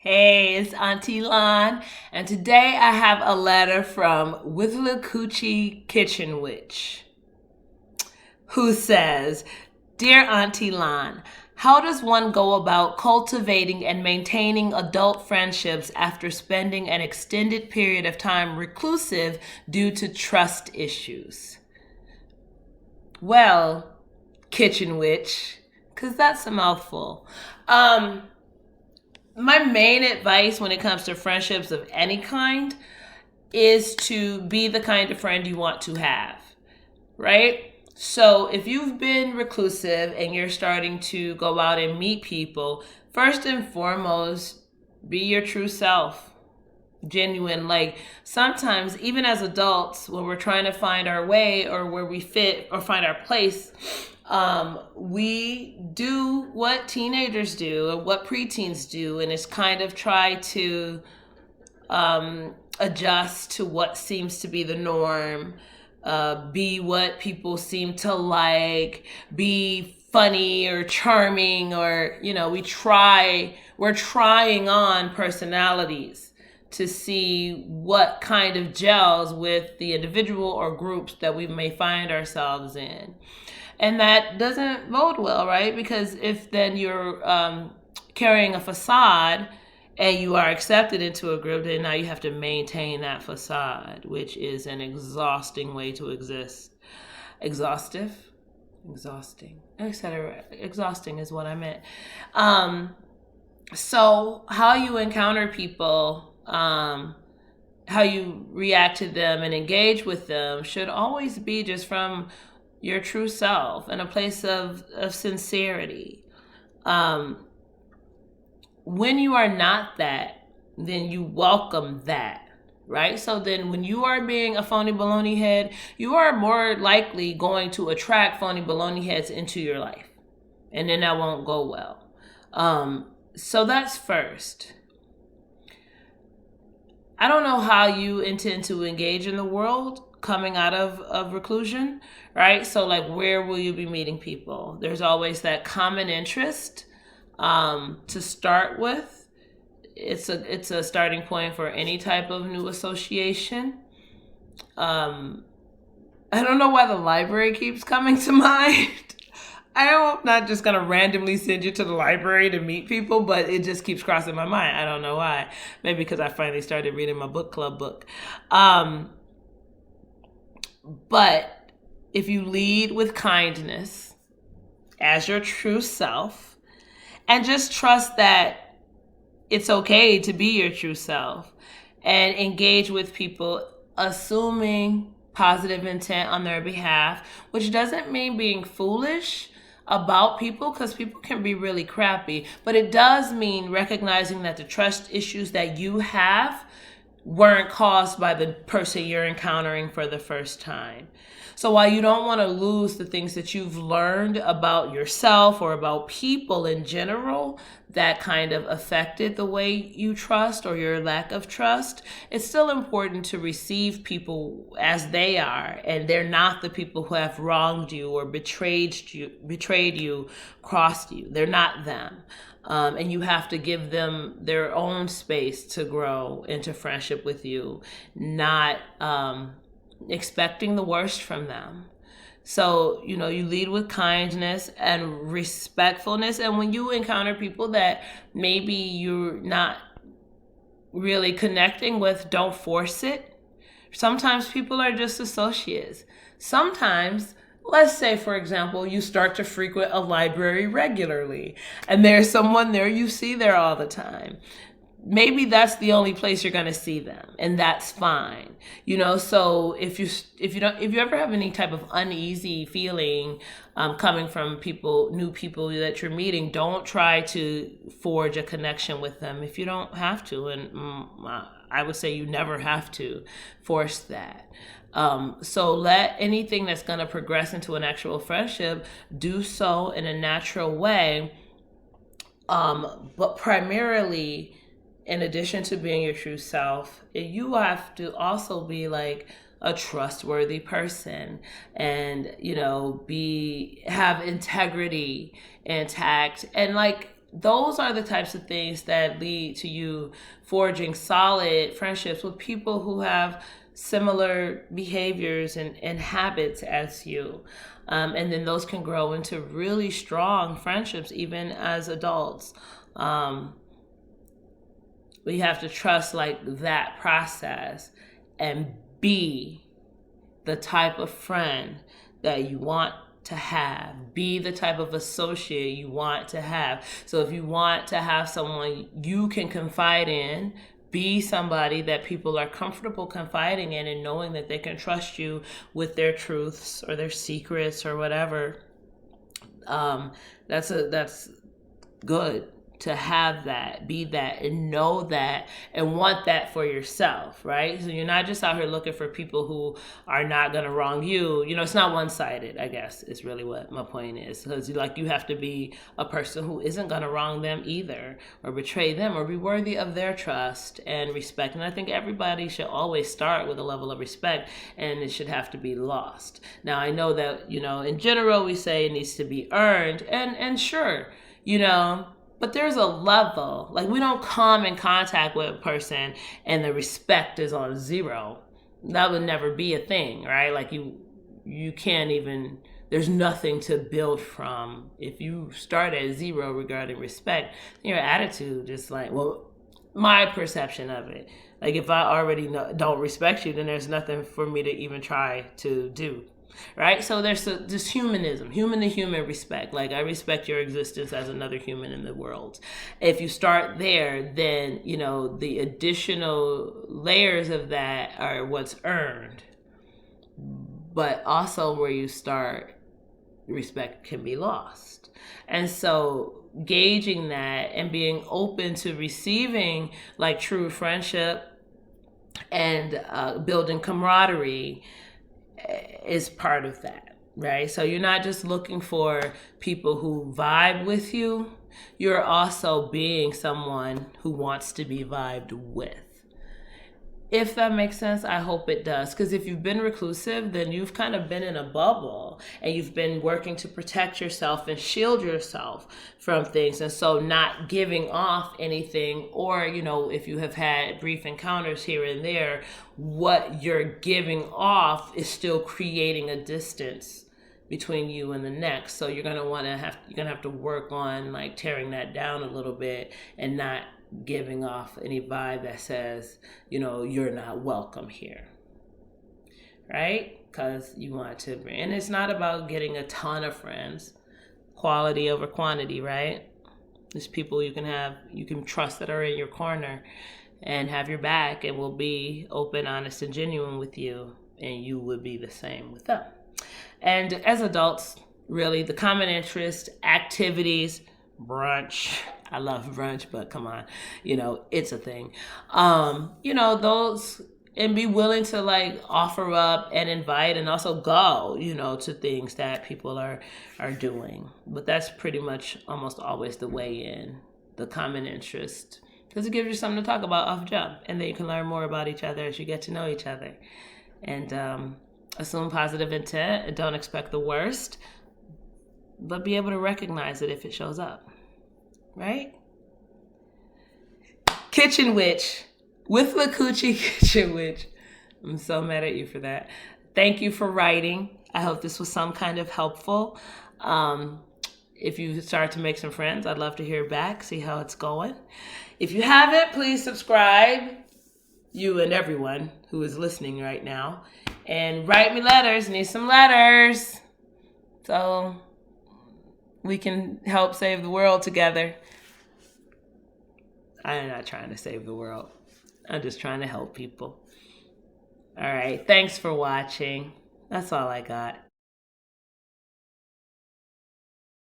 Hey, it's AuntieLan, and today I have a letter from With the Coochie Kitchen Witch, who says, Dear AuntieLan, how does one go about cultivating and maintaining adult friendships after spending an extended period of time reclusive due to trust issues? Well, Kitchen Witch, because that's a mouthful. My main advice when it comes to friendships of any kind is to be the kind of friend you want to have, right? So if you've been reclusive and you're starting to go out and meet people, first and foremost, be your true self. Genuine. Like sometimes, even as adults, when we're trying to find our way or where we fit or find our place, we do what teenagers do and what preteens do, and it's kind of try to adjust to what seems to be the norm, be what people seem to like, be funny or charming, or we're trying on personalities to see what kind of gels with the individual or groups that we may find ourselves in. And that doesn't bode well, right? Because if then you're carrying a facade and you are accepted into a group, then now you have to maintain that facade, which is an exhausting way to exist. Exhausting, etc. Exhausting is what I meant. So how you encounter people, how you react to them and engage with them should always be just from your true self and a place of sincerity. When you are not that, then you welcome that, right? So then when you are being a phony baloney head, you are more likely going to attract phony baloney heads into your life. And then that won't go well. So that's first. I don't know how you intend to engage in the world coming out of reclusion, right? So like, where will you be meeting people? There's always that common interest to start with. It's a starting point for any type of new association. I don't know why the library keeps coming to mind. I'm not just going to randomly send you to the library to meet people, but it just keeps crossing my mind. I don't know why. Maybe because I finally started reading my book club book. But if you lead with kindness as your true self and just trust that it's okay to be your true self and engage with people assuming positive intent on their behalf, which doesn't mean being foolish about people, because people can be really crappy, but it does mean recognizing that the trust issues that you have weren't caused by the person you're encountering for the first time. So while you don't want to lose the things that you've learned about yourself or about people in general that kind of affected the way you trust or your lack of trust, it's still important to receive people as they are, and they're not the people who have wronged you or betrayed you, crossed you. They're not them. And you have to give them their own space to grow into friendship with you, not expecting the worst from them. So, you lead with kindness and respectfulness. And when you encounter people that maybe you're not really connecting with, don't force it. Sometimes people are just associates. Sometimes, let's say, for example, you start to frequent a library regularly and there's someone there you see there all the time. Maybe that's the only place you're going to see them, and that's fine. So if you ever have any type of uneasy feeling coming from new people that you're meeting, don't try to forge a connection with them if you don't have to. And I would say you never have to force that. So let anything that's going to progress into an actual friendship do so in a natural way. But primarily, in addition to being your true self, you have to also be like a trustworthy person and, have integrity intact. And like, those are the types of things that lead to you forging solid friendships with people who have similar behaviors and habits as you. And then those can grow into really strong friendships, even as adults. We have to trust like that process and be the type of friend that you want to have. Be the type of associate you want to have. So if you want to have someone you can confide in, be somebody that people are comfortable confiding in and knowing that they can trust you with their truths or their secrets or whatever. That's good to have that, be that, and know that, and want that for yourself, right? So you're not just out here looking for people who are not going to wrong you. You know, it's not one-sided, I guess, is really what my point is. Because like you have to be a person who isn't going to wrong them either, or betray them, or be worthy of their trust and respect. And I think everybody should always start with a level of respect, and it should have to be lost. Now, I know that, you know, in general, we say it needs to be earned, and sure, you know, but there's a level. Like, we don't come in contact with a person and the respect is on zero. That would never be a thing, right? Like, you can't even, there's nothing to build from. If you start at zero regarding respect, your attitude is like, well, my perception of it. Like, if I already don't respect you, then there's nothing for me to even try to do. Right? So there's this humanism, human to human respect. Like, I respect your existence as another human in the world. If you start there, then, you know, the additional layers of that are what's earned. But also where you start, respect can be lost. And so gauging that and being open to receiving like true friendship and building camaraderie is part of that, right? So you're not just looking for people who vibe with you, you're also being someone who wants to be vibed with. If that makes sense, I hope it does. Because if you've been reclusive, then you've kind of been in a bubble and you've been working to protect yourself and shield yourself from things. And so not giving off anything, or, you know, if you have had brief encounters here and there, what you're giving off is still creating a distance between you and the next. So you're gonna have to work on like tearing that down a little bit and not giving off any vibe that says, you know, you're not welcome here, right? Because you want to bring, and it's not about getting a ton of friends, quality over quantity, right? There's people you can trust that are in your corner and have your back and will be open, honest, and genuine with you, and you would be the same with them. And as adults, really, the common interest, activities, brunch. I love brunch, but come on, you know, it's a thing. You know, those, and be willing to like offer up and invite and also go, you know, to things that people are doing. But that's pretty much almost always the way in, the common interest, because it gives you something to talk about off jump, and then you can learn more about each other as you get to know each other. And assume positive intent and don't expect the worst, but be able to recognize it if it shows up. Right? Kitchen Witch with the Coochie Kitchen Witch. I'm so mad at you for that. Thank you for writing. I hope this was some kind of helpful. If you start to make some friends, I'd love to hear back, see how it's going. If you haven't, please subscribe, you and everyone who is listening right now, and write me letters. Need some letters so we can help save the world together. I'm not trying to save the world. I'm just trying to help people. All right. Thanks for watching. That's all I got.